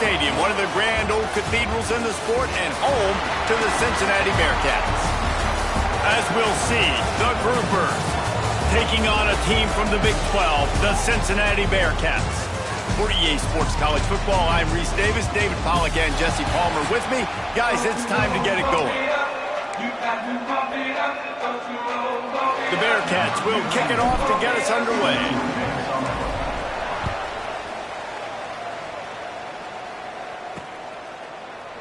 Stadium, one of the grand old cathedrals in the sport and home to the Cincinnati Bearcats. As we'll see, the Groupers taking on a team from the Big 12, the Cincinnati Bearcats. For EA Sports College Football, I'm Reese Davis, David Pollack, and Jesse Palmer with me. Guys, it's time to get it going. The Bearcats will kick it off to get us underway.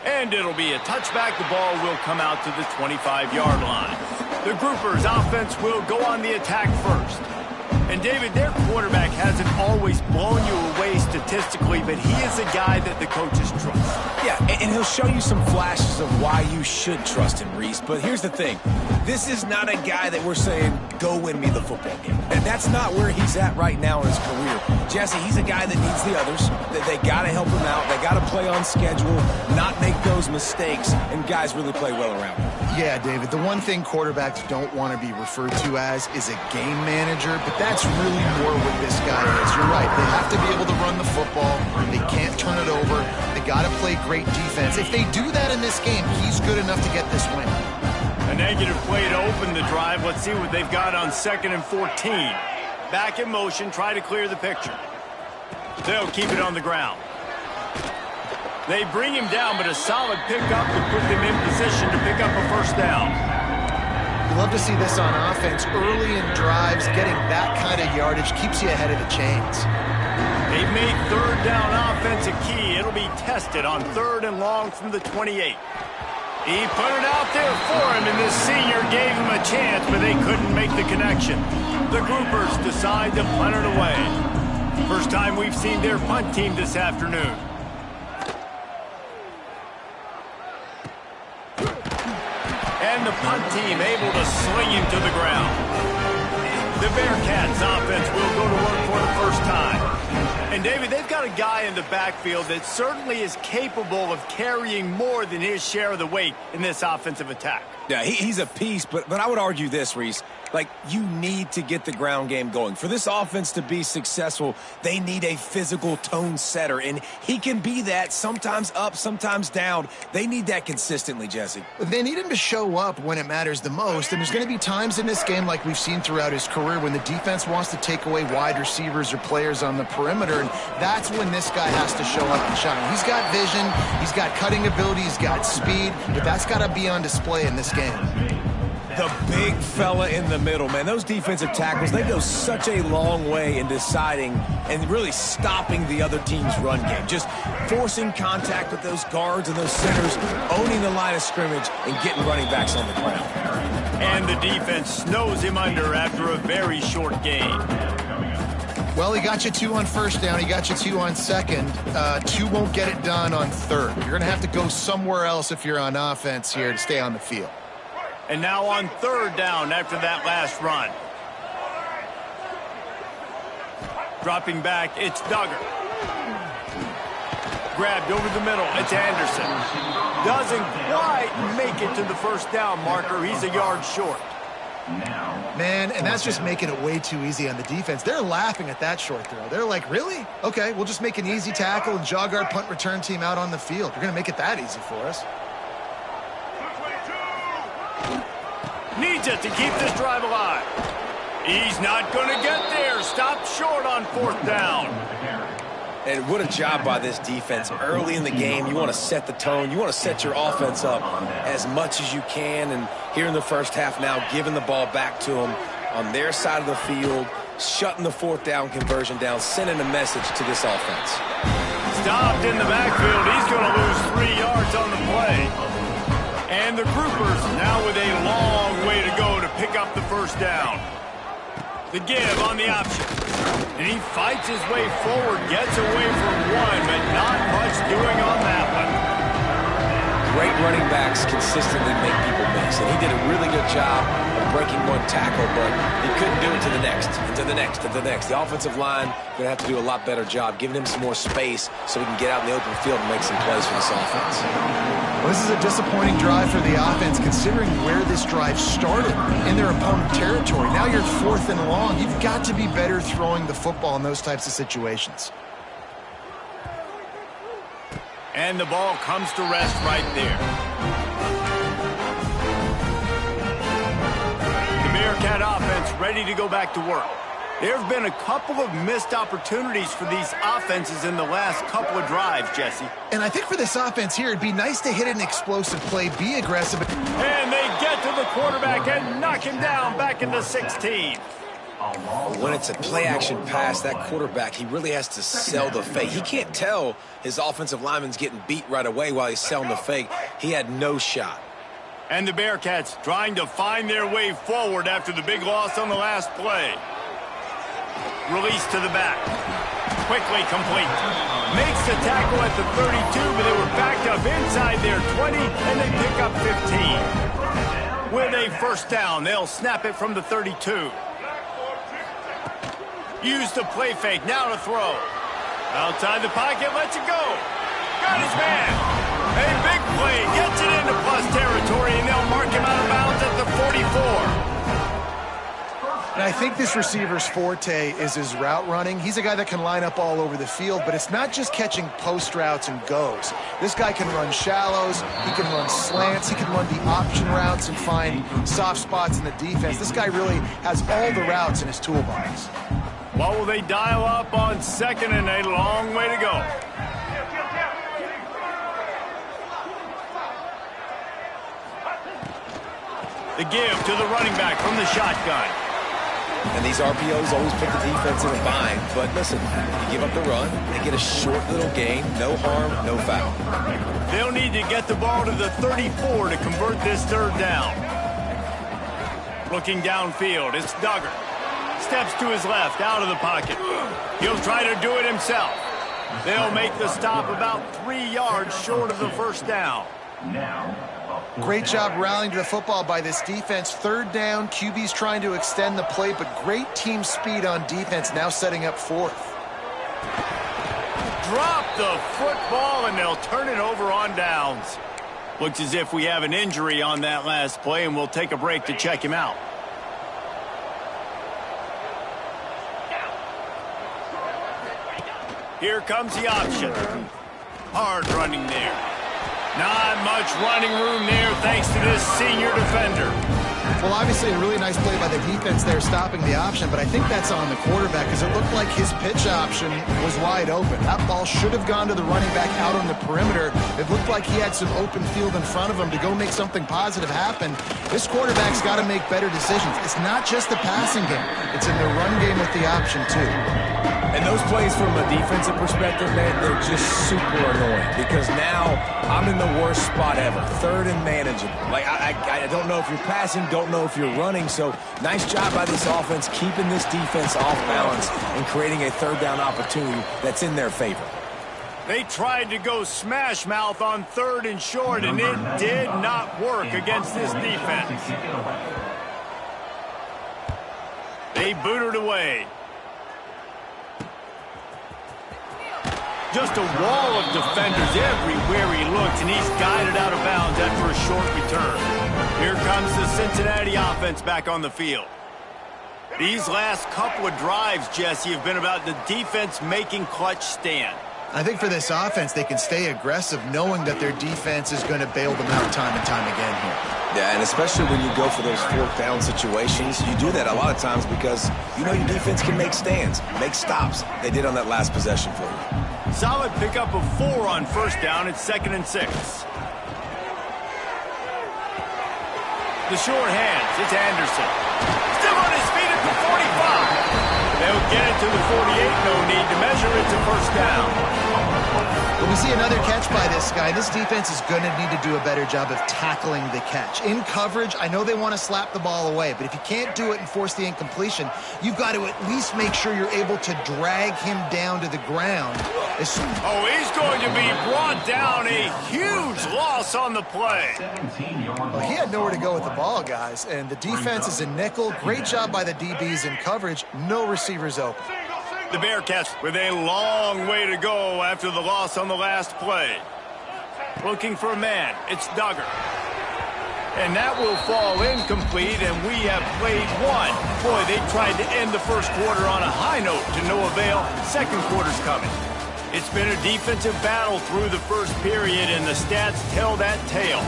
And it'll be a touchback. The ball will come out to the 25-yard line. The Groupers' offense will go on the attack first. And, David, their quarterback hasn't always blown you away statistically, but he is a guy that the coaches trust. Yeah, and he'll show you some flashes of why you should trust him, Reese. But here's the thing. This is not a guy that we're saying, go win me the football game. And that's not where he's at right now in his career. Jesse, he's a guy that needs the others. That they got to help him out. They got to play on schedule, not make those mistakes, and guys really play well around him. Yeah, David, the one thing quarterbacks don't want to be referred to as is a game manager, but that's really more what this guy is. You're right. They have to be able to run the football. They can't turn it over. They got to play great defense. If they do that in this game, he's good enough to get this win. A negative play to open the drive. Let's see what they've got on 2nd and 14. Back in motion, try to clear the picture. They'll keep it on the ground. They bring him down, but a solid pickup to put them in position to pick up a first down. You love to see this on offense. Early in drives, getting that kind of yardage keeps you ahead of the chains. They've made 3rd down offense a key. It'll be tested on 3rd and long from the 28. He put it out there for him, and this senior gave him a chance, but they couldn't make the connection. The Groupers decide to punt it away. First time we've seen their punt team this afternoon. And the punt team able to sling him to the ground. The Bearcats offense will go to work for the first time. And, David, they've got a guy in the backfield that certainly is capable of carrying more than his share of the weight in this offensive attack. Yeah, he's a piece, but I would argue this, Reese. Like, you need to get the ground game going. For this offense to be successful, they need a physical tone setter, and he can be that, sometimes up, sometimes down. They need that consistently, Jesse. They need him to show up when it matters the most, and there's going to be times in this game like we've seen throughout his career when the defense wants to take away wide receivers or players on the perimeter, and that's when this guy has to show up and shine. He's got vision, he's got cutting ability, he's got speed, but that's got to be on display in this game. The big fella in the middle, man. Those defensive tackles, they go such a long way in deciding and really stopping the other team's run game. Just forcing contact with those guards and those centers, owning the line of scrimmage, and getting running backs on the ground. And the defense snows him under after a very short gain. Well, he got you 2 on 1st down. He got you 2 on 2nd. 2 won't get it done on 3rd. You're going to have to go somewhere else if you're on offense here to stay on the field. And now on 3rd down after that last run. Dropping back, it's Duggar. Grabbed over the middle, it's Anderson. Doesn't quite make it to the first down marker. He's a yard short. Man, and that's just making it way too easy on the defense. They're laughing at that short throw. They're like, really? Okay, we'll just make an easy tackle and jog our punt return team out on the field. You're going to make it that easy for us. Needs it to keep this drive alive. He's not going to get there. Stopped short on 4th down. And what a job by this defense. Early in the game, you want to set the tone. You want to set your offense up as much as you can. And here in the first half now, giving the ball back to them on their side of the field, shutting the 4th down conversion down, sending a message to this offense. Stopped in the backfield. He's going to lose 3 yards on the play. And the Groupers now with a long way to go to pick up the first down. The give on the option. And he fights his way forward, gets away from 1, but not much doing on that one. Great running backs consistently make people miss. And he did a really good job of breaking 1 tackle, but he couldn't do it to the next, and to the next, and to the next. The offensive line going to have to do a lot better job, giving him some more space so he can get out in the open field and make some plays for this offense. Well, this is a disappointing drive for the offense, considering where this drive started in their opponent territory. Now you're 4th and long. You've got to be better throwing the football in those types of situations. And the ball comes to rest right there. The Bearcat offense ready to go back to work. There have been a couple of missed opportunities for these offenses in the last couple of drives, Jesse. And I think for this offense here, it'd be nice to hit an explosive play, be aggressive. And they get to the quarterback and knock him down back into 16. When it's a play-action pass, that quarterback, he really has to sell the fake. He can't tell his offensive lineman's getting beat right away while he's selling the fake. He had no shot. And the Bearcats trying to find their way forward after the big loss on the last play. Release to the back. Quickly complete. Makes the tackle at the 32, but they were backed up inside their 20, and they pick up 15. With a first down, they'll snap it from the 32. Use the play fake, now to throw. Outside the pocket, lets it go. Got his man. A big play, gets it into plus territory, and they'll mark him out of bounds at the 44. And I think this receiver's forte is his route running. He's a guy that can line up all over the field, but it's not just catching post routes and goes. This guy can run shallows, he can run slants, he can run the option routes and find soft spots in the defense. This guy really has all the routes in his toolbox. What will they dial up on second and a long way to go? The give to the running back from the shotgun. And these RPOs always put the defense in a bind. But listen, you give up the run, they get a short little gain, no harm, no foul. They'll need to get the ball to the 34 to convert this third down. Looking downfield, it's Duggar. Steps to his left, out of the pocket. He'll try to do it himself. They'll make the stop about 3 yards short of the first down. Great job rallying to the football by this defense. Third down, QB's trying to extend the play, but great team speed on defense, now setting up fourth. Drop the football, and they'll turn it over on downs. Looks as if we have an injury on that last play, and we'll take a break to check him out. Here comes the option. Hard running there. Not much running room there thanks to this senior defender. Well, obviously a really nice play by the defense there stopping the option, but I think that's on the quarterback because it looked like his pitch option was wide open. That ball should have gone to the running back out on the perimeter. It looked like he had some open field in front of him to go make something positive happen. This quarterback's got to make better decisions. It's not just the passing game. It's in the run game with the option, too. And those plays from a defensive perspective, man, they're just super annoying because now I'm in the worst spot ever. Third and manageable. Like, I don't know if you're passing, don't know if you're running. So nice job by this offense keeping this defense off balance and creating a third down opportunity that's in their favor. They tried to go smash mouth on third and short, and it did not work against this defense. They booted away. Just a wall of defenders everywhere he looks, and he's guided out of bounds after a short return. Here comes the Cincinnati offense back on the field. These last couple of drives, Jesse, have been about the defense making clutch stand. I think for this offense, they can stay aggressive knowing that their defense is going to bail them out time and time again here. Yeah, and especially when you go for those fourth down situations, you do that a lot of times because you know your defense can make stands, make stops. They did on that last possession for you. Solid pickup of 4 on first down. It's 2nd and 6. The short hands. It's Anderson. Still on his feet at the 45. They'll get it to the 48. No need to measure. It's a first down. When we see another catch by this guy, this defense is going to need to do a better job of tackling the catch. In coverage, I know they want to slap the ball away, but if you can't do it and force the incompletion, you've got to at least make sure you're able to drag him down to the ground. Oh, he's going to be brought down. A huge loss on the play. Well, he had nowhere to go with the ball, guys, and the defense is a nickel. Great job by the DBs in coverage. No receivers open. The Bearcats with a long way to go after the loss on the last play. Looking for a man. It's Duggar. And that will fall incomplete, and we have played one. Boy, they tried to end the first quarter on a high note to no avail. Second quarter's coming. It's been a defensive battle through the first period, and the stats tell that tale.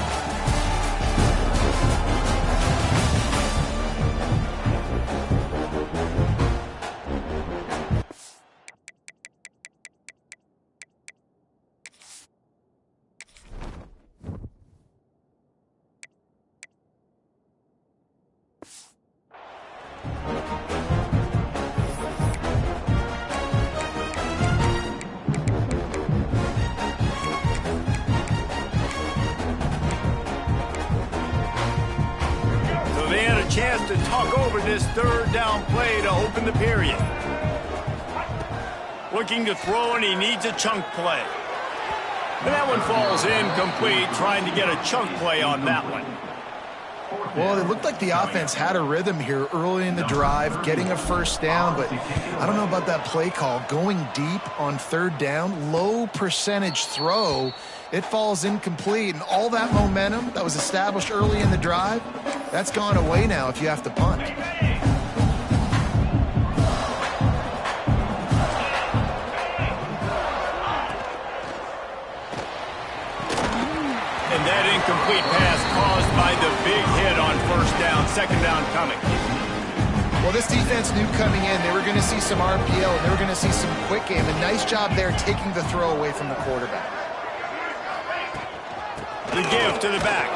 Chance to talk over this third down play to open the period. Looking to throw, and he needs a chunk play. And that one falls incomplete, trying to get a chunk play on that one. Well, it looked like the offense had a rhythm here early in the drive, getting a first down, but I don't know about that play call. Going deep on third down, low percentage throw, it falls incomplete, and all that momentum that was established early in the drive, that's gone away now if you have to punt. And that incomplete pass caused by the big hit on first down, second down coming. Well, this defense knew coming in they were going to see some RPO, and they were going to see some quick game. A nice job there taking the throw away from the quarterback. The give to the back.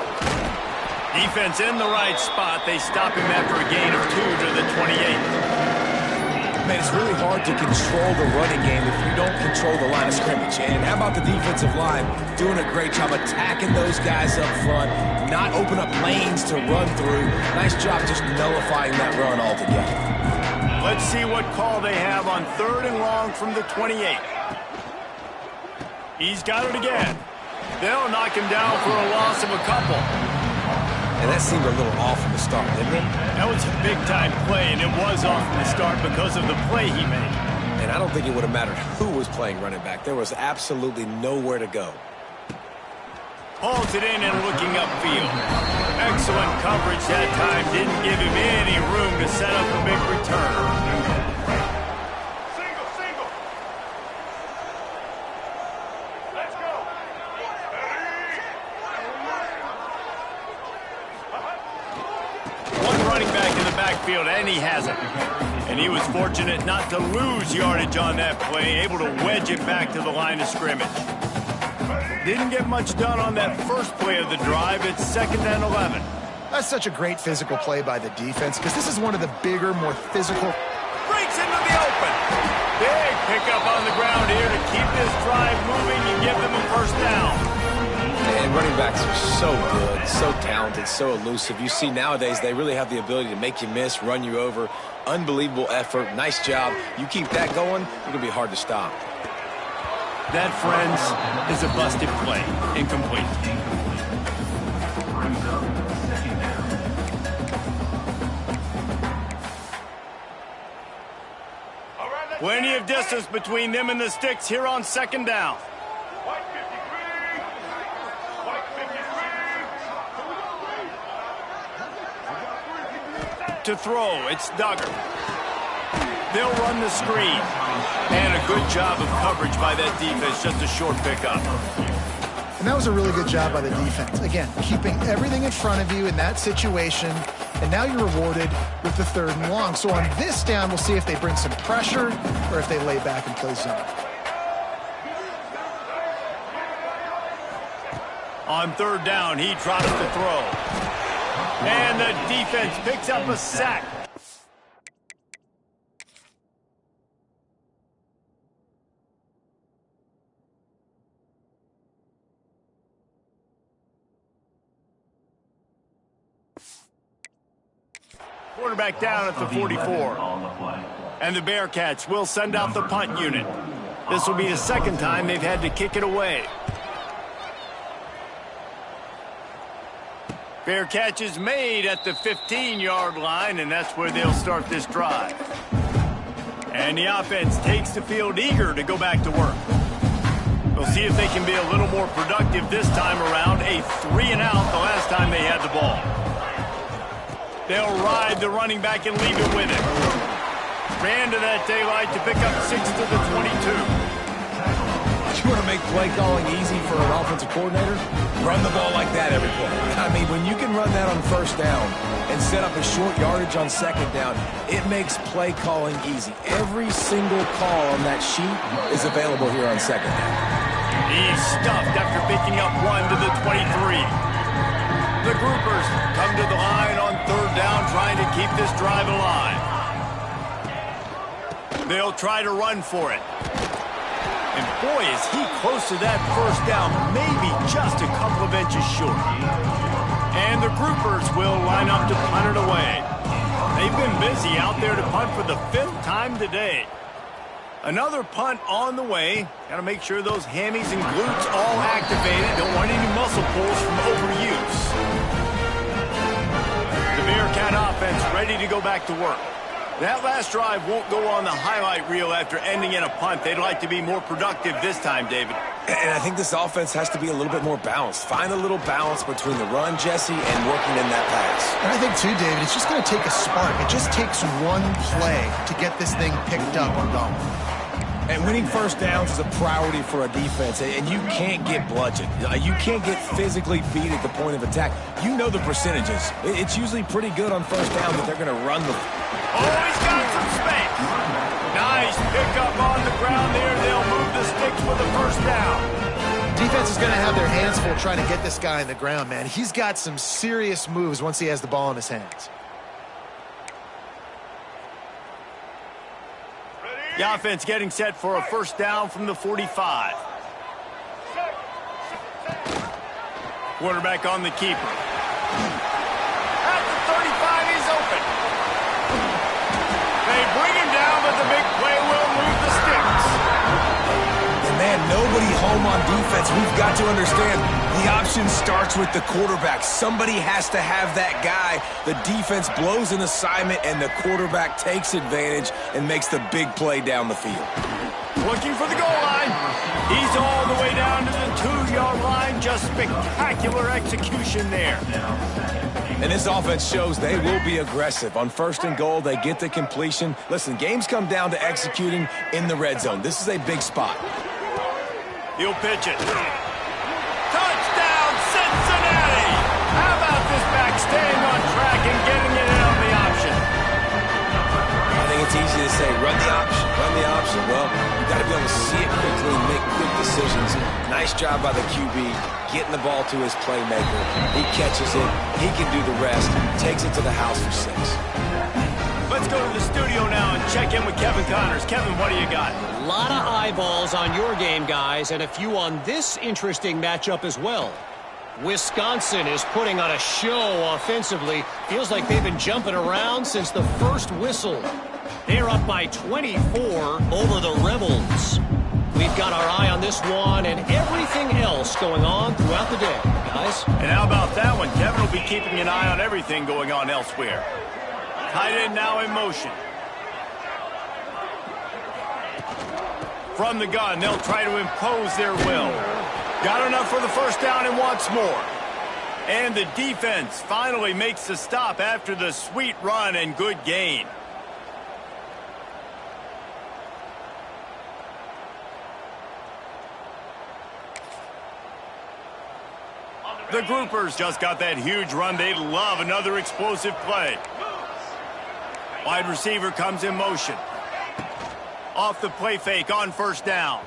Defense in the right spot. They stop him after a gain of 2 to the 28. Man, it's really hard to control the running game if you don't control the line of scrimmage. And how about the defensive line doing a great job attacking those guys up front, not open up lanes to run through. Nice job just nullifying that run altogether. Let's see what call they have on third and long from the 28. He's got it again. They'll knock him down for a loss of a couple. And that seemed a little off from the start, didn't it? That was a big-time play, and it was off from the start because of the play he made. And I don't think it would have mattered who was playing running back. There was absolutely nowhere to go. Hauls it in and looking upfield. Excellent coverage that time. Didn't give him any room to set up a big return. Backfield, and he has it. And he was fortunate not to lose yardage on that play, able to wedge it back to the line of scrimmage. Didn't get much done on that first play of the drive. It's 2nd and 11. That's such a great physical play by the defense because this is one of the bigger, more physical. Breaks into the open. Big pickup on the ground here to keep this drive moving and give them a first down. And running backs are so good, so talented, so elusive. You see nowadays they really have the ability to make you miss, run you over. Unbelievable effort. Nice job. You keep that going, it's going to be hard to stop. That, friends, is a busted play. Incomplete. Plenty of distance between them and the sticks here on 2nd down. To throw, it's Duggar. They'll run the screen. And a good job of coverage by that defense, just a short pickup. And that was a really good job by the defense. Again, keeping everything in front of you in that situation, and now you're rewarded with the 3rd and long. So on this down, we'll see if they bring some pressure or if they lay back and play zone. On 3rd down, he tries to throw. And the defense picks up a sack. Quarterback down at the 44. And the Bearcats will send out the punt unit. This will be the 2nd time they've had to kick it away. Fair catch is made at the 15-yard line, and that's where they'll start this drive. And the offense takes the field eager to go back to work. We'll see if they can be a little more productive this time around. A 3-and-out the last time they had the ball. They'll ride the running back and leave it with him. Ran to that daylight to pick up 6 to the 22. You want to make play calling easy for an offensive coordinator? Run the ball like that every play. I mean, when you can run that on first down and set up a short yardage on second down, it makes play calling easy. Every single call on that sheet is available here on second down. He's stuffed after picking up one to the 23. The groupers come to the line on third down, trying to keep this drive alive. They'll try to run for it. And boy, is he close to that first down, maybe just a couple of inches short. And the groupers will line up to punt it away. They've been busy out there to punt for the 5th time today. Another punt on the way. Got to make sure those hammies and glutes all activated. Don't want any muscle pulls from overuse. The Bearcat offense ready to go back to work. That last drive won't go on the highlight reel after ending in a punt. They'd like to be more productive this time, David. And I think this offense has to be a little bit more balanced. Find a little balance between the run, Jesse, and working in that pass. And I think, too, David, it's just going to take a spark. It just takes one play to get this thing picked up and going. And winning first downs is a priority for a defense, and you can't get bludgeoned. You can't get physically beat at the point of attack. You know the percentages. It's usually pretty good on first down that they're going to run the... Oh, he's got some space. Nice pickup on the ground there. They'll move the sticks for the first down. Defense is going to have their hands full trying to get this guy in the ground, man. He's got some serious moves once he has the ball in his hands. The offense getting set for a first down from the 45. Quarterback on the keeper. At the 35, he's open. They bring him down, but the big play will move the sticks. And man, nobody home on defense. We've got to understand the option starts with the quarterback. Somebody has to have that guy. The defense blows an assignment, and the quarterback takes advantage and makes the big play down the field. Looking for the goal line. He's all the way down to the 2-yard line. Just spectacular execution there. And this offense shows they will be aggressive. On first and goal, they get the completion. Listen, games come down to executing in the red zone. This is a big spot. He'll pitch it. Touchdown, Cincinnati! How about this back staying on track and getting it in on the option? I think it's easy to say, run the option, run the option. Well, you've got to be able to see it quickly and make quick decisions. Nice job by the QB, getting the ball to his playmaker. He catches it. He can do the rest. Takes it to the house for 6. Let's go to the studio now and check in with Kevin Connors. Kevin, what do you got? A lot of eyeballs on your game, guys, and a few on this interesting matchup as well. Wisconsin is putting on a show offensively. Feels like they've been jumping around since the first whistle. They're up by 24 over the Rebels. We've got our eye on this one and everything else going on throughout the day, guys. And how about that one? Kevin will be keeping an eye on everything going on elsewhere. Tight end now in motion. From the gun, they'll try to impose their will. Got enough for the first down and wants more. And the defense finally makes the stop after the sweet run and good gain. The groupers just got that huge run. They love another explosive play. Wide receiver comes in motion. Off the play fake on first down.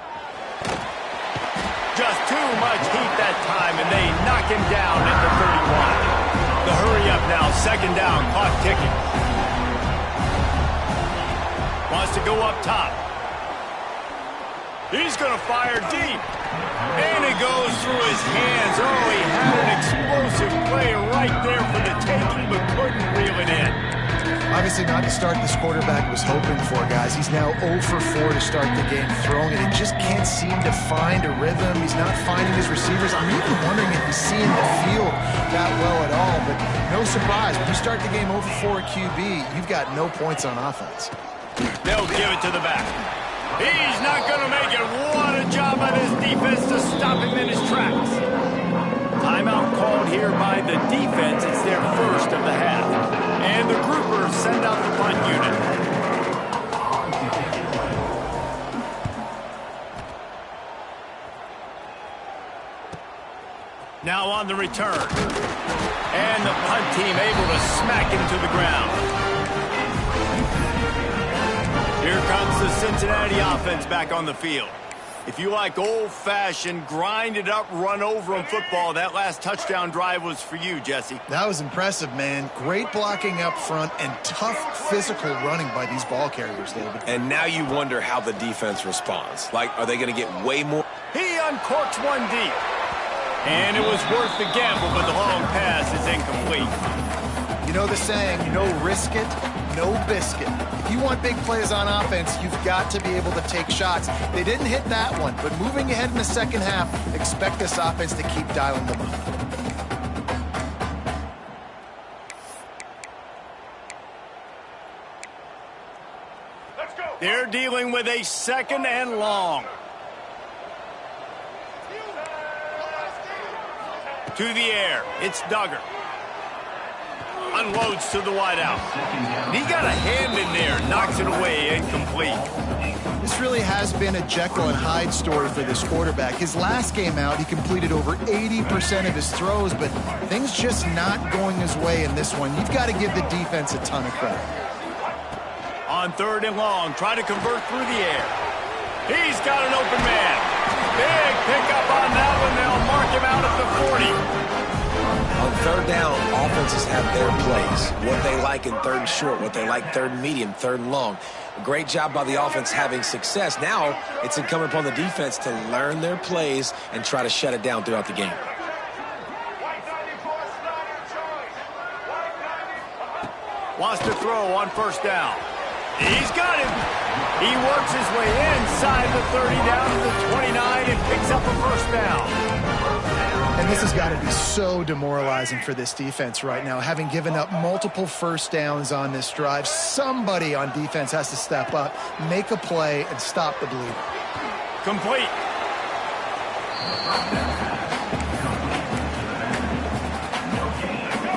Just too much heat that time, and they knock him down at the 31. The hurry up now, second down, clock ticking. Wants to go up top. He's going to fire deep. And it goes through his hands. Oh, he had an explosive play right there for the taking, but couldn't reel it in. Obviously not the start this quarterback was hoping for, guys. He's now 0 for 4 to start the game throwing it. He just can't seem to find a rhythm. He's not finding his receivers. I'm even wondering if he's seeing the field that well at all. But no surprise, when you start the game 0 for 4 at QB, you've got no points on offense. They'll give it to the back. He's not going to make it. What a job by this defense to stop him in his tracks. Timeout called here by the defense. It's their first of the half. And the groupers send out the punt unit. Now on the return. And the punt team able to smack him to the ground. Here comes the Cincinnati offense back on the field. If you like old-fashioned, grind-it-up, run-over-'em football, that last touchdown drive was for you, Jesse. That was impressive, man. Great blocking up front and tough physical running by these ball carriers, David. And now you wonder how the defense responds. Like, are they going to get way more? He uncorks one deep. And it was worth the gamble, but the long pass is incomplete. You know the saying, no risk it, no biscuit. If you want big plays on offense, you've got to be able to take shots. They didn't hit that one, but moving ahead in the second half, expect this offense to keep dialing them up. They're dealing with a second and long. To the air, it's Duggar. Unloads to the wideout. He got a hand in there, knocks it away, incomplete. This really has been a Jekyll and Hyde story for this quarterback. His last game out, he completed over 80% of his throws, but things just not going his way in this one. You've got to give the defense a ton of credit. On third and long, try to convert through the air. He's got an open man. Big pickup on that one. They'll mark him out at the 40. On third down, offenses have their plays. What they like in third and short, what they like third and medium, third and long. A great job by the offense having success. Now it's incumbent upon the defense to learn their plays and try to shut it down throughout the game. Wants to throw on first down. He's got him. He works his way inside the 30 down to the 29 and picks up a first down. And this has got to be so demoralizing for this defense right now. Having given up multiple first downs on this drive, somebody on defense has to step up, make a play, and stop the bleeding. Complete.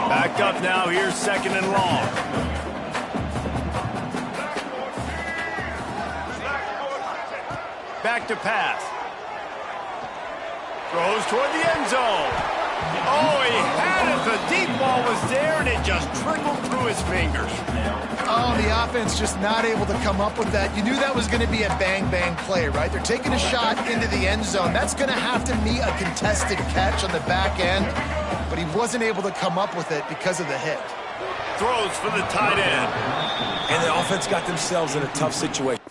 Back up now. Here's second and long. Back to pass. Throws toward the end zone. Oh, he had it. The deep ball was there, and it just trickled through his fingers. Oh, the offense just not able to come up with that. You knew that was going to be a bang-bang play, right? They're taking a shot into the end zone. That's going to have to be a contested catch on the back end, but he wasn't able to come up with it because of the hit. Throws for the tight end. And the offense got themselves in a tough situation.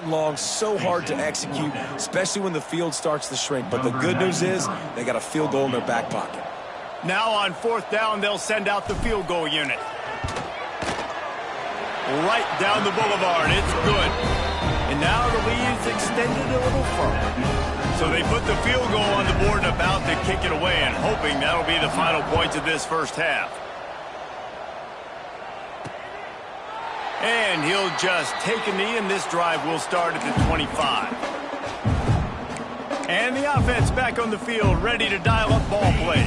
Long, so hard to execute, especially when the field starts to shrink. But the good news is they got a field goal in their back pocket. Now on fourth down, they'll send out the field goal unit. Right down the boulevard. It's good. And now the lead's extended a little further. So they put the field goal on the board and about to kick it away, and hoping that'll be the final points of this first half. And he'll just take a knee, and this drive will start at the 25. And the offense back on the field, ready to dial up ball plays.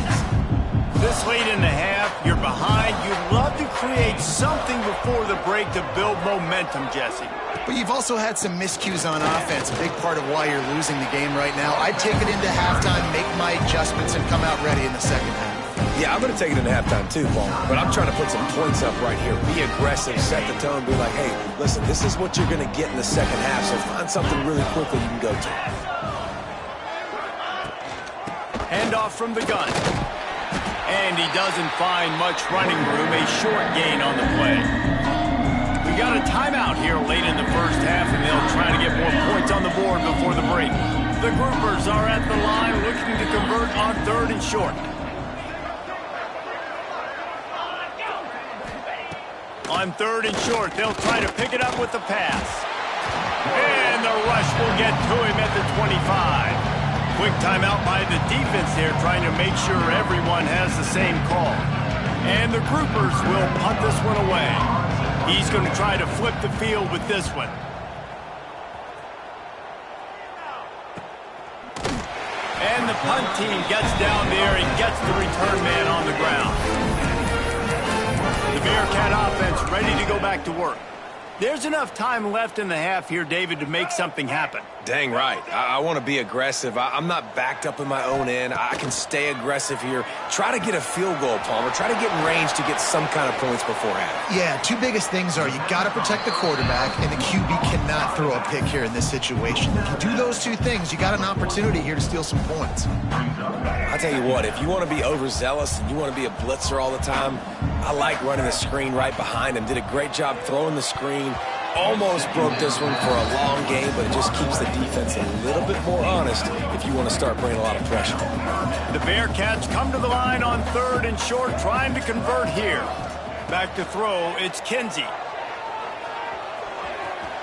This late in the half, you're behind. You'd love to create something before the break to build momentum, Jesse. But you've also had some miscues on offense, a big part of why you're losing the game right now. I'd take it into halftime, make my adjustments, and come out ready in the second half. Yeah, I'm going to take it into halftime too, Paul. But I'm trying to put some points up right here. Be aggressive, set the tone, be like, hey, listen, this is what you're going to get in the second half, so find something really quickly you can go to. Handoff from the gun. And he doesn't find much running room, a short gain on the play. We got a timeout here late in the first half, and they'll try to get more points on the board before the break. The Groupers are at the line looking to convert on third and short. On third and short, they'll try to pick it up with the pass. And the rush will get to him at the 25. Quick timeout by the defense there, trying to make sure everyone has the same call. And the Groupers will punt this one away. He's going to try to flip the field with this one. And the punt team gets down there and gets the return man on the ground. The Bearcat offense ready to go back to work. There's enough time left in the half here, David, to make something happen. Dang right. I want to be aggressive. I'm not backed up in my own end. I can stay aggressive here. Try to get a field goal, Palmer. Try to get in range to get some kind of points before half. Yeah, two biggest things are you got to protect the quarterback, and the QB cannot throw a pick here in this situation. If you do those two things, you got an opportunity here to steal some points. I'll tell you what, if you want to be overzealous and you want to be a blitzer all the time, I like running the screen right behind him. Did a great job throwing the screen. Almost broke this one for a long game, but it just keeps the defense a little bit more honest if you want to start bringing a lot of pressure. The Bearcats come to the line on 3rd and short, trying to convert here. Back to throw, it's Kinsey.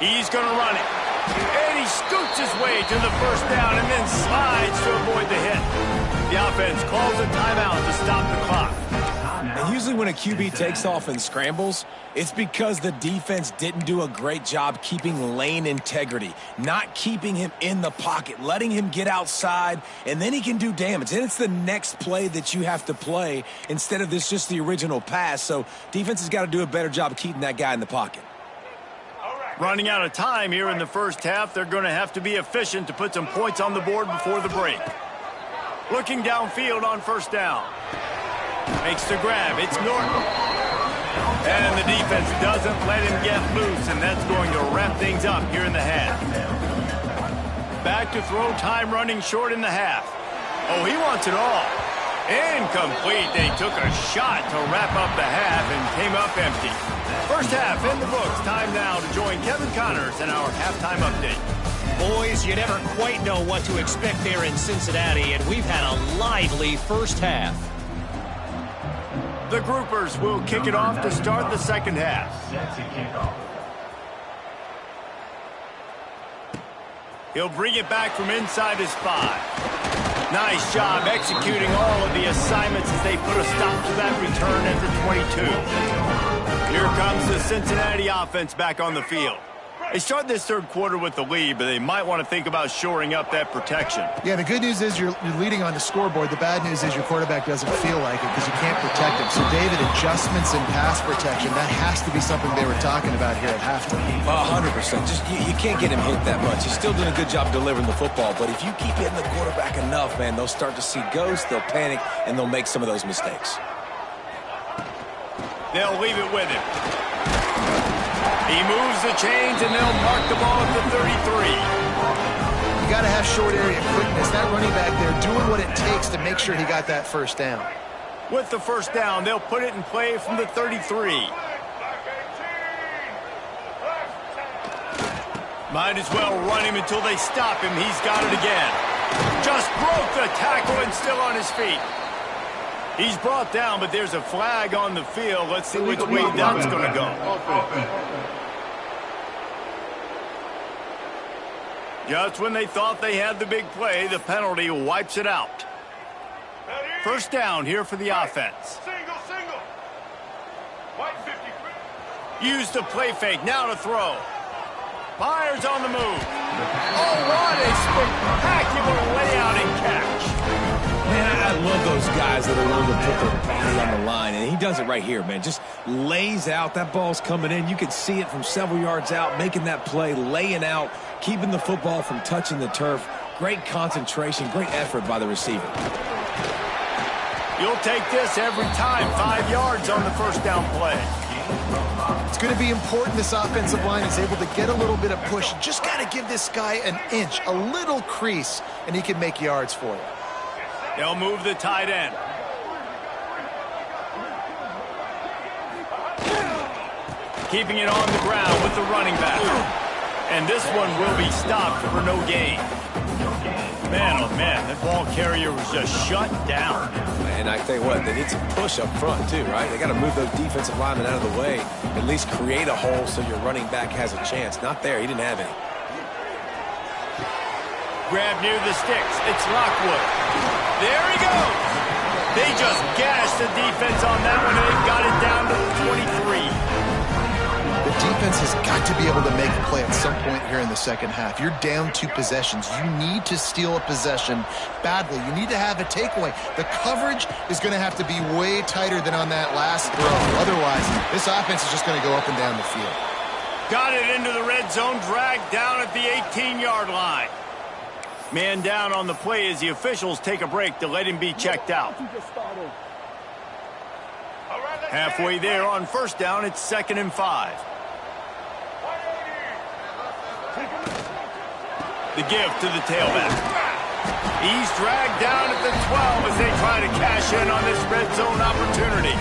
He's going to run it. And he scoots his way to the first down and then slides to avoid the hit. The offense calls a timeout to stop the clock. And usually when a QB takes off and scrambles, it's because the defense didn't do a great job keeping lane integrity, not keeping him in the pocket, letting him get outside, and then he can do damage. And it's the next play that you have to play instead of this just the original pass. So defense has got to do a better job of keeping that guy in the pocket. Running out of time here in the first half, they're going to have to be efficient to put some points on the board before the break. Looking downfield on first down. Makes the grab. It's Norton. And the defense doesn't let him get loose, and that's going to wrap things up here in the half. Back to throw, time running short in the half. Oh, he wants it all. Incomplete. They took a shot to wrap up the half and came up empty. First half in the books. Time now to join Kevin Connors in our halftime update. Boys, you never quite know what to expect there in Cincinnati, and we've had a lively first half. The Groupers will kick it off to start the second half. He'll bring it back from inside his 5. Nice job executing all of the assignments as they put a stop to that return at the 22. Here comes the Cincinnati offense back on the field. They start this third quarter with the lead, but they might want to think about shoring up that protection. Yeah, the good news is you're leading on the scoreboard. The bad news is your quarterback doesn't feel like it because you can't protect him. So, David, adjustments in pass protection, that has to be something they were talking about here at halftime. 100%. Just you can't get him hit that much. He's still doing a good job delivering the football, but if you keep hitting the quarterback enough, man, they'll start to see ghosts, they'll panic, and they'll make some of those mistakes. They'll leave it with him. He moves the chains, and they'll mark the ball at the 33. You got to have short area quickness. That running back there doing what it takes to make sure he got that first down. With the first down, they'll put it in play from the 33. Might as well run him until they stop him. He's got it again. Just broke the tackle and still on his feet. He's brought down, but there's a flag on the field. Let's see which way that's going to go. Just when they thought they had the big play, the penalty wipes it out. First down here for the offense. Use the play fake, now to throw. Fires on the move. Oh, what a spectacular layout and catch. Man, I love those guys that are willing to put their body on the line, and he does it right here, man. Just lays out. That ball's coming in. You can see it from several yards out, making that play, laying out, keeping the football from touching the turf. Great concentration, great effort by the receiver. You'll take this every time. 5 yards on the first down play. It's going to be important this offensive line is able to get a little bit of push. Just got to give this guy an inch, a little crease, and he can make yards for you. They'll move the tight end. Keeping it on the ground with the running back. And this one will be stopped for no gain. Man, oh man, that ball carrier was just shut down. And I tell you what, they need some push up front too, right? They got to move those defensive linemen out of the way, at least create a hole so your running back has a chance. Not there, he didn't have any. Grab near the sticks, it's Lockwood. There he goes. They just gashed the defense on that one, and they got it down to the 23. The defense has got to be able to make a play at some point here in the second half. You're down 2 possessions. You need to steal a possession badly. You need to have a takeaway. The coverage is going to have to be way tighter than on that last throw. Otherwise, this offense is just going to go up and down the field. Got it into the red zone, dragged down at the 18-yard line. Man down on the play as the officials take a break to let him be checked out. Halfway there on first down, it's 2nd and 5. The give to the tailback. He's dragged down at the 12 as they try to cash in on this red zone opportunity.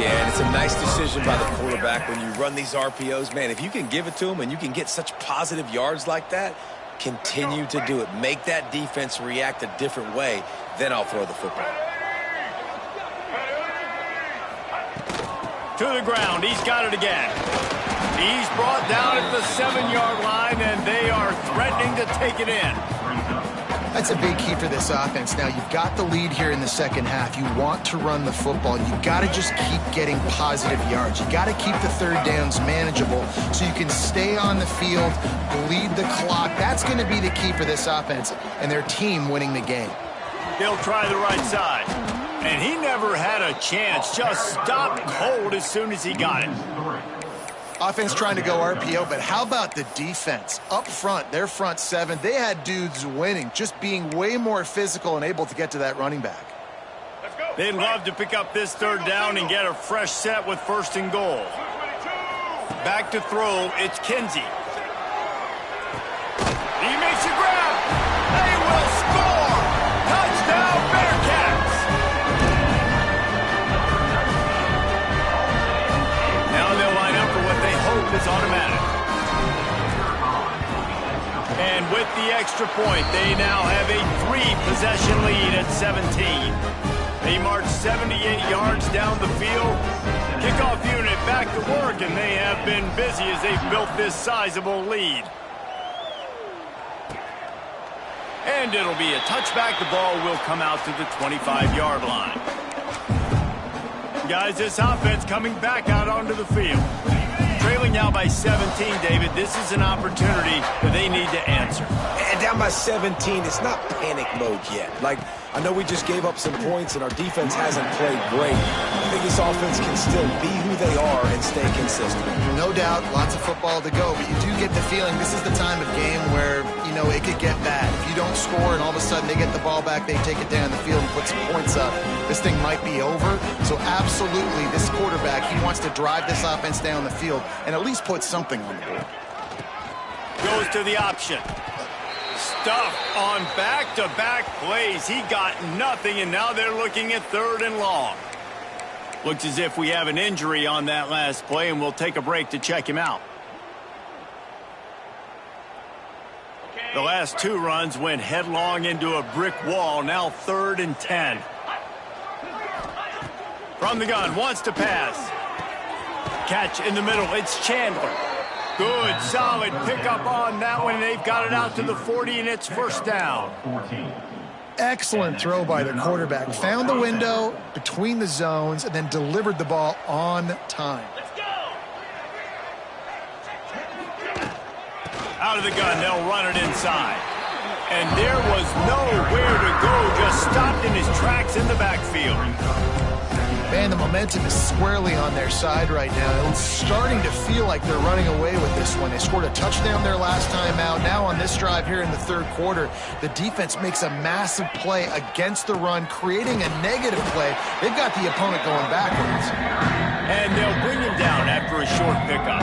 Yeah, and it's a nice decision by the quarterback when you run these RPOs. Man, if you can give it to them and you can get such positive yards like that, continue to do it. Make that defense react a different way, then I'll throw the football. To the ground, he's got it again. He's brought down at the 7-yard line, and they are threatening to take it in. That's a big key for this offense. Now, you've got the lead here in the second half. You want to run the football. You've got to just keep getting positive yards. You've got to keep the third downs manageable so you can stay on the field, bleed the clock. That's going to be the key for this offense and their team winning the game. He'll try the right side. And he never had a chance. Just stopped cold as soon as he got it. Offense trying to go RPO, but how about the defense? Up front, their front 7, they had dudes winning, just being way more physical and able to get to that running back. They'd love to pick up this third down and get a fresh set with 1st and goal. Back to throw, it's Kinsey. He makes a grab. They will score. Touchdown, Bearcats. Now they'll line up for what they hope is automatic. And with the extra point, they now have a 3-possession lead at 17. They march 78 yards down the field. Kickoff unit back to work, and they have been busy as they've built this sizable lead. And it'll be a touchback. The ball will come out to the 25-yard line. Guys, this offense coming back out onto the field. Trailing now by 17, David. This is an opportunity that they need to answer. And down by 17, it's not panic mode yet. Like, I know we just gave up some points and our defense hasn't played great. I think this offense can still be who they are and stay consistent. No doubt, lots of football to go, but you do get the feeling this is the time of game where, you know, it could get bad. If you don't score and all of a sudden they get the ball back, they take it down the field and put some points up, this thing might be over. So absolutely, this quarterback, he wants to drive this offense down the field and at least put something on the board. Goes to the option. Stuff on back-to-back plays. He got nothing, and now they're looking at 3rd and long. Looks as if we have an injury on that last play, and we'll take a break to check him out. The last 2 runs went headlong into a brick wall. Now 3rd and 10. From the gun, wants to pass. Catch in the middle. It's Chandler. Good, solid pickup on that one. They've got it out to the 40, and it's 1st down. Excellent throw by the quarterback. Found the window between the zones and then delivered the ball on time. Out of the gun, they'll run it inside. And there was nowhere to go, just stopped in his tracks in the backfield. Man, the momentum is squarely on their side right now. It's starting to feel like they're running away with this one. They scored a touchdown their last time out. Now on this drive here in the 3rd quarter, the defense makes a massive play against the run, creating a negative play. They've got the opponent going backwards. And they'll bring him down after a short pickup.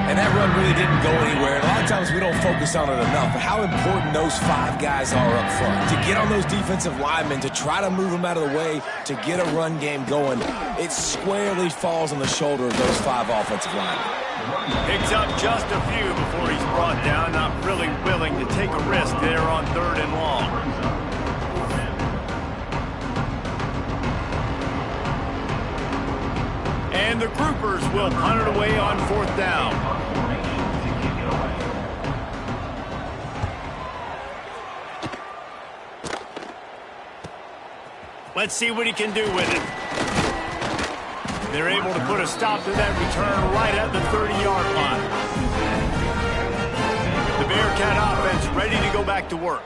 And that run really didn't go anywhere. And a lot of times we don't focus on it enough. But how important those 5 guys are up front. To get on those defensive linemen, to try to move them out of the way, to get a run game going, it squarely falls on the shoulder of those 5 offensive linemen. Picks up just a few before he's brought down. Not really willing to take a risk there on 3rd and long. And the Groupers will punt it away on 4th down. Let's see what he can do with it. They're able to put a stop to that return right at the 30-yard line. The Bearcat offense ready to go back to work.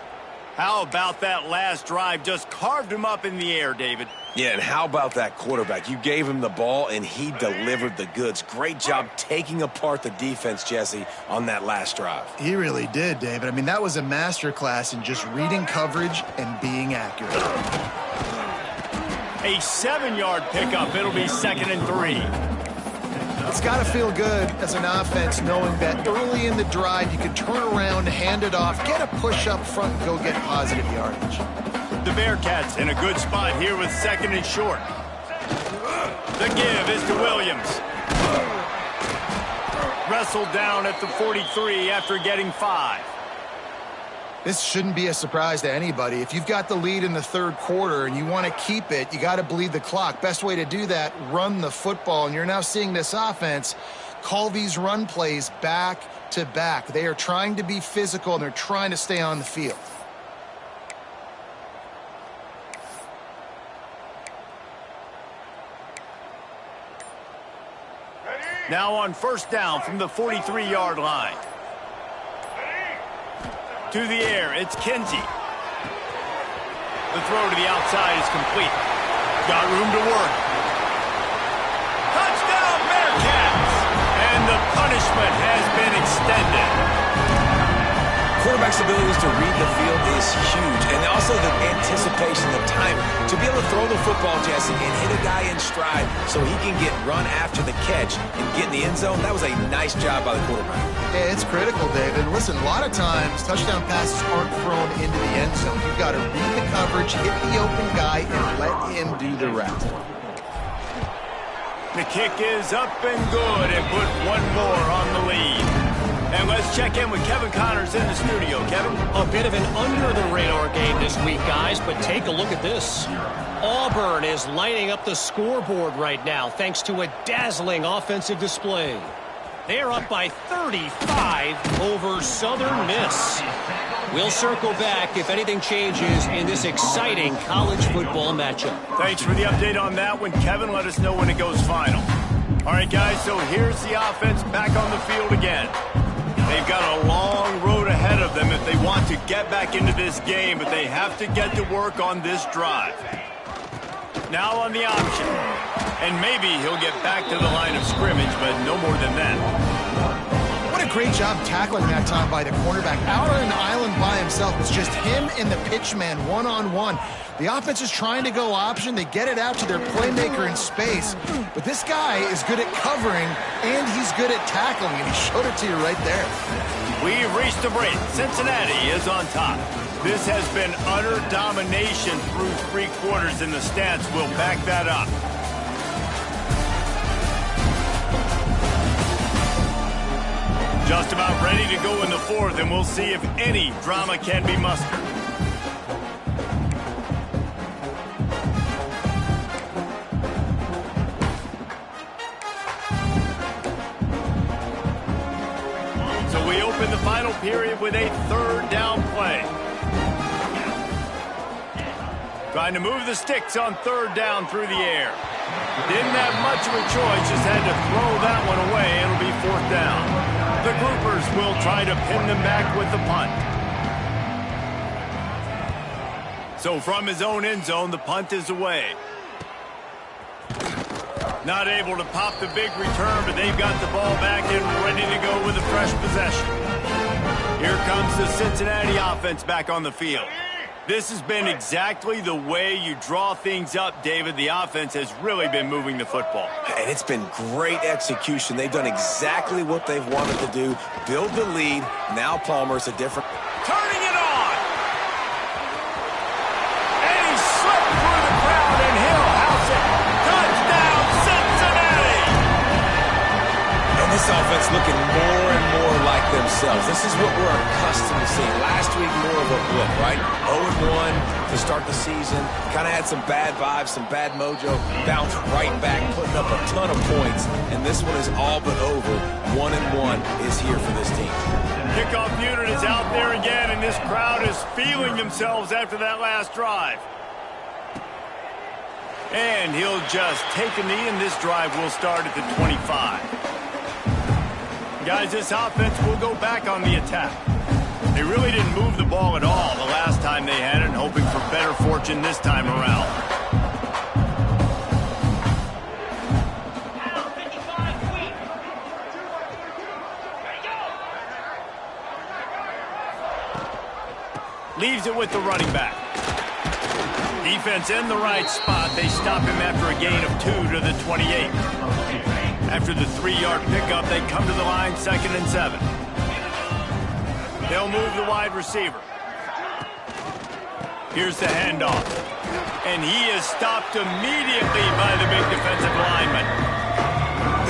How about that last drive? Just carved him up in the air, David. Yeah, and how about that quarterback? You gave him the ball, and he delivered the goods. Great job taking apart the defense, Jesse, on that last drive. He really did, David. I mean, that was a masterclass in just reading coverage and being accurate. A 7-yard pickup. It'll be 2nd and 3. It's got to feel good as an offense knowing that early in the drive you can turn around, hand it off, get a push up front, and go get positive yardage. The Bearcats in a good spot here with 2nd and short. The give is to Williams. Wrestled down at the 43 after getting 5. This shouldn't be a surprise to anybody. If you've got the lead in the third quarter and you want to keep it, you got to bleed the clock. Best way to do that, run the football. And you're now seeing this offense call these run plays back to back. They are trying to be physical, and they're trying to stay on the field. Now on 1st down from the 43-yard line. To the air, it's Kinsey. The throw to the outside is complete. Got room to work. Touchdown, Bearcats! And the punishment has been extended. Quarterback's abilities to read the field is huge, and also the anticipation, the time to be able to throw the football, Jesse, and hit a guy in stride so he can get run after the catch and get in the end zone. That was a nice job by the quarterback. Yeah, it's critical, David. Listen, a lot of times touchdown passes aren't thrown into the end zone. You've got to read the coverage, hit the open guy, and let him do the rest. The kick is up and good, and put one more on the lead. And let's check in with Kevin Connors in the studio. Kevin? A bit of an under-the-radar game this week, guys, but take a look at this. Auburn is lining up the scoreboard right now thanks to a dazzling offensive display. They're up by 35 over Southern Miss. We'll circle back if anything changes in this exciting college football matchup. Thanks for the update on that one, Kevin. Let us know when it goes final. All right, guys, so here's the offense back on the field again. They've got a long road ahead of them if they want to get back into this game, but they have to get to work on this drive. Now on the option. And maybe he'll get back to the line of scrimmage, but no more than that. What a great job tackling that time by the cornerback. Out on an island by himself. It's just him and the pitch man one-on-one. The offense is trying to go option. They get it out to their playmaker in space. But this guy is good at covering, and he's good at tackling, and he showed it to you right there. We've reached the break. Cincinnati is on top. This has been utter domination through 3 quarters, and the stats will back that up. Just about ready to go in the 4th, and we'll see if any drama can be mustered. So we open the final period with a 3rd down play. Trying to move the sticks on 3rd down through the air. Didn't have much of a choice, just had to throw that one away. It'll be 4th down. The Groupers will try to pin them back with the punt. So from his own end zone, the punt is away. Not able to pop the big return, but they've got the ball back and ready to go with a fresh possession. Here comes the Cincinnati offense back on the field. This has been exactly the way you draw things up, David. The offense has really been moving the football. And it's been great execution. They've done exactly what they've wanted to do. Build the lead. Now Palmer's a different... Turning it on! And he slipped through the crowd, and he'll house it. Touchdown, Cincinnati! And this offense looking more and more like themselves. This is what we're accustomed to seeing. Last week, more of a blip, right? 0-1 to start the season. Kind of had some bad vibes, some bad mojo. Bounced right back, putting up a ton of points. And this one is all but over. 1-1 is here for this team. Kickoff unit is out there again, and this crowd is feeling themselves after that last drive. And he'll just take a knee, and this drive will start at the 25. Guys, this offense will go back on the attack. They really didn't move the ball at all the last time they had it, and hoping for better fortune this time around. Leaves it with the running back. Defense in the right spot. They stop him after a gain of 2 to the 28. After the 3-yard pickup, they come to the line, 2nd and 7. They'll move the wide receiver. Here's the handoff. And he is stopped immediately by the big defensive lineman.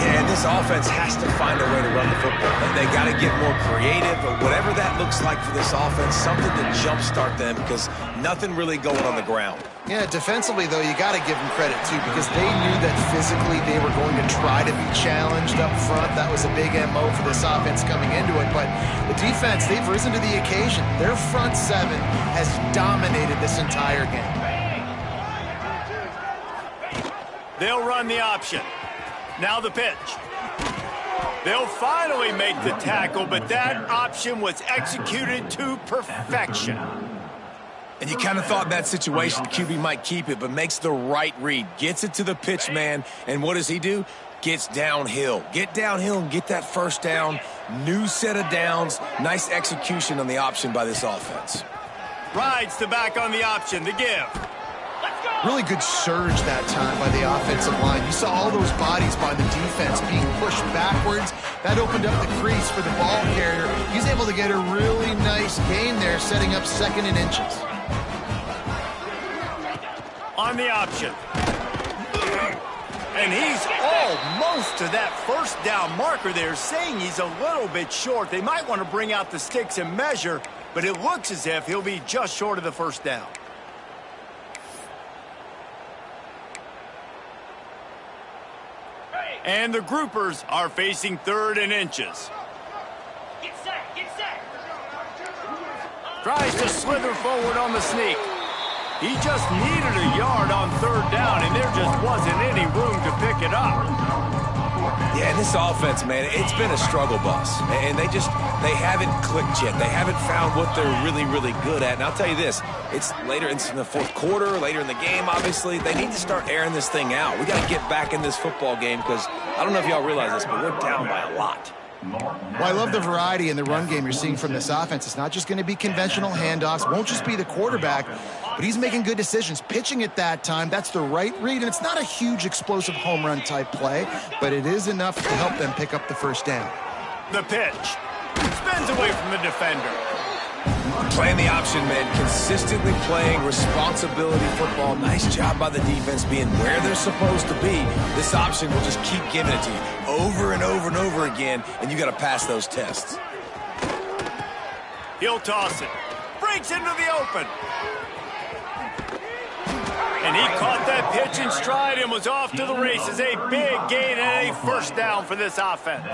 Yeah, and this offense has to find a way to run the football. They got to get more creative, or whatever that looks like for this offense, something to jumpstart them, because nothing really going on the ground. Yeah, defensively, though, you got to give them credit, too, because they knew that physically they were going to try to be challenged up front. That was a big MO for this offense coming into it. But the defense, they've risen to the occasion. Their front seven has dominated this entire game. They'll run the option. Now the pitch. They'll finally make the tackle, but that option was executed to perfection. And you kind of thought in that situation QB might keep it, but makes the right read. Gets it to the pitch man, and what does he do? Gets downhill. Get downhill and get that first down. New set of downs. Nice execution on the option by this offense. Rides the back on the option. The give. Really good surge that time by the offensive line. You saw all those bodies by the defense being pushed backwards. That opened up the crease for the ball carrier. He's able to get a really nice gain there, setting up 2nd and inches. On the option. And he's almost to that first down marker there, saying he's a little bit short. They might want to bring out the sticks and measure, but it looks as if he'll be just short of the first down. And the groupers are facing 3rd and inches. Get set, get set. Tries to slither forward on the sneak. He just needed a yard on 3rd down, and there just wasn't any room to pick it up. Yeah, and this offense, man, it's been a struggle bus. And they haven't clicked yet. They haven't found what they're really, really good at. And I'll tell you this, it's later in the 4th quarter, later in the game, obviously. They need to start airing this thing out. We got to get back in this football game, because I don't know if y'all realize this, but we're down by a lot. Well, I love the variety in the run game you're seeing from this offense. It's not just going to be conventional handoffs. It won't just be the quarterback, but he's making good decisions. Pitching at that time, that's the right read, and it's not a huge explosive home run type play, but it is enough to help them pick up the first down. The pitch. Spins away from the defender. Playing the option, man. Consistently playing responsibility football. Nice job by the defense being where they're supposed to be. This option will just keep giving it to you over and over and over again, and you got to pass those tests. He'll toss it. Breaks into the open. And he caught that pitch in stride and was off to the races. A big gain and a first down for this offense.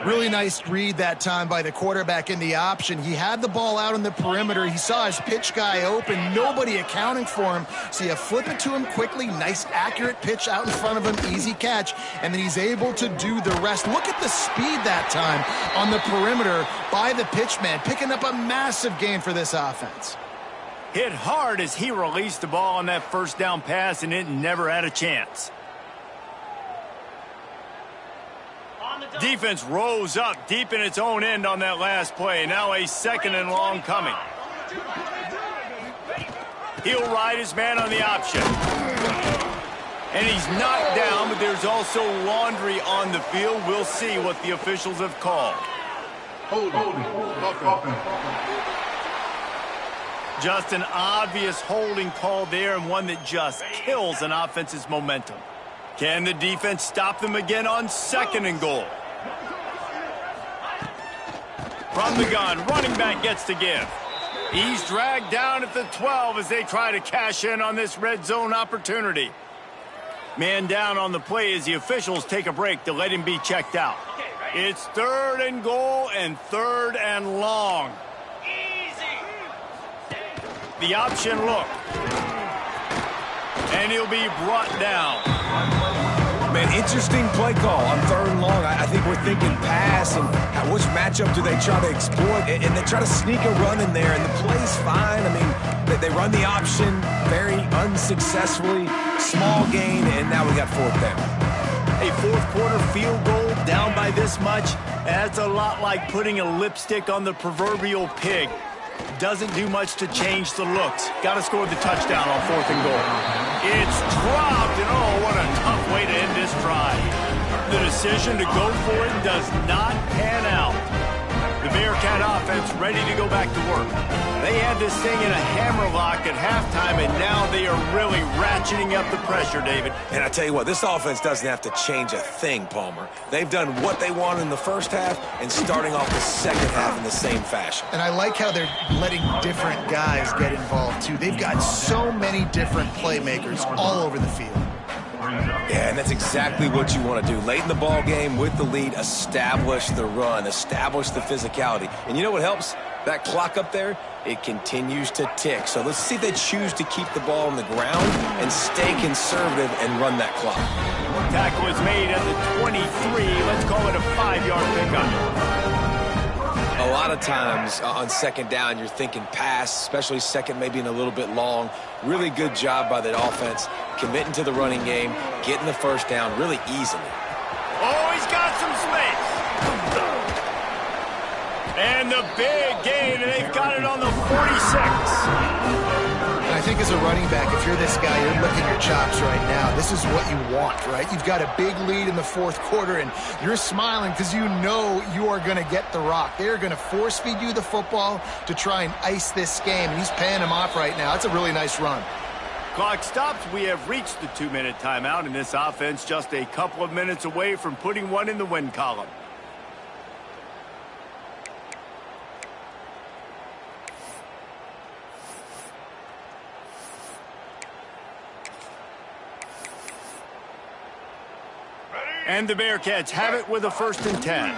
Really nice read that time by the quarterback in the option. He had the ball out on the perimeter. He saw his pitch guy open. Nobody accounting for him. So you flip it to him quickly. Nice, accurate pitch out in front of him. Easy catch. And then he's able to do the rest. Look at the speed that time on the perimeter by the pitch man, picking up a massive gain for this offense. Hit hard as he released the ball on that first down pass, and it never had a chance. Defense rose up deep in its own end on that last play. Now a 2nd and long coming. He'll ride his man on the option. And he's knocked down, but there's also laundry on the field. We'll see what the officials have called. Just an obvious holding call there, and one that just kills an offense's momentum. Can the defense stop them again on 2nd and goal? From the gun, running back gets to give. He's dragged down at the 12 as they try to cash in on this red zone opportunity. Man down on the play as the officials take a break to let him be checked out. It's 3rd and goal and 3rd and long. The option look. And he'll be brought down. Man, interesting play call on 3rd and long. I think we're thinking pass and which matchup do they try to exploit, and they try to sneak a run in there, and the play's fine. I mean, they run the option very unsuccessfully, small gain, and now we got 4th down. A 4th quarter field goal down by this much, that's a lot like putting a lipstick on the proverbial pig. Doesn't do much to change the looks. Got to score the touchdown on 4th and goal. It's dropped, and oh, what a tough way to end this drive. The decision to go for it does not pan out. The Bearcat offense ready to go back to work. They had this thing in a hammerlock at halftime, and now they are really ratcheting up the pressure, David. And I tell you what, this offense doesn't have to change a thing, Palmer. They've done what they wanted in the first half and starting off the second half in the same fashion. And I like how they're letting different guys get involved, too. They've got so many different playmakers all over the field. Yeah, and that's exactly what you want to do. Late in the ball game with the lead, establish the run, establish the physicality. And you know what helps? That clock up there, it continues to tick. So let's see if they choose to keep the ball on the ground and stay conservative and run that clock. Tackle is made at the 23. Let's call it a 5-yard pickup. A lot of times on 2nd down, you're thinking pass, especially 2nd, maybe in a little bit long. Really good job by the offense, committing to the running game, getting the 1st down really easily. Oh, he's got some space. And the big gain, and they've got it on the 46. And I think as a running back, if you're this guy, you're licking your chops right now. This is what you want, right? You've got a big lead in the 4th quarter, and you're smiling because you know you are going to get the rock. They're going to force feed you the football to try and ice this game, and he's paying him off right now. That's a really nice run. Clock stops. We have reached the 2-minute timeout, and this offense just a couple of minutes away from putting one in the win column. And the Bearcats have it with a 1st and 10.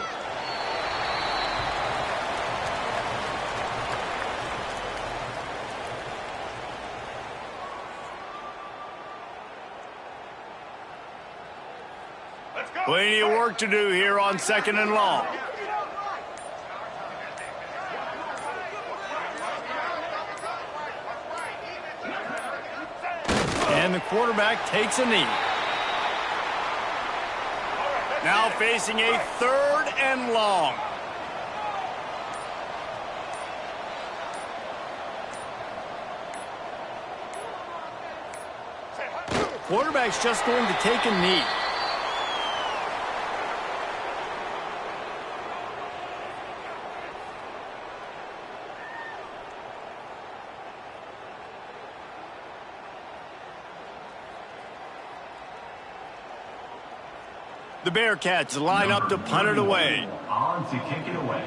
Plenty of work to do here on 2nd and long. And the quarterback takes a knee. Now facing a 3rd and long. Quarterback's just going to take a knee. The Bearcats line up to punt it away. On to kick it away.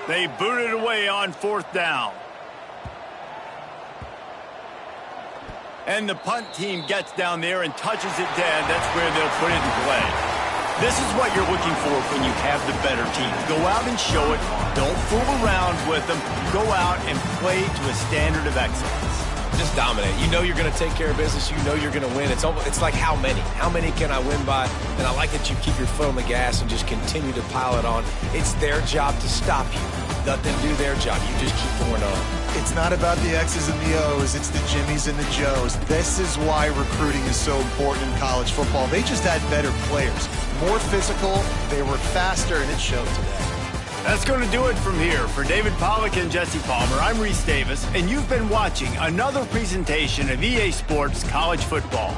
They boot it away on 4th down. And the punt team gets down there and touches it dead. That's where they'll put it in play. This is what you're looking for when you have the better team. Go out and show it. Don't fool around with them. Go out and play to a standard of excellence. Just dominate. You know you're going to take care of business. You know you're going to win. It's like how many? How many can I win by? And I like that you keep your foot on the gas and just continue to pile it on. It's their job to stop you. Let them do their job. You just keep going on. It's not about the X's and the O's. It's the Jimmies and the Joes. This is why recruiting is so important in college football. They just had better players. More physical. They were faster, and it showed today. That's going to do it from here. For David Pollack and Jesse Palmer, I'm Reese Davis, and you've been watching another presentation of EA Sports College Football.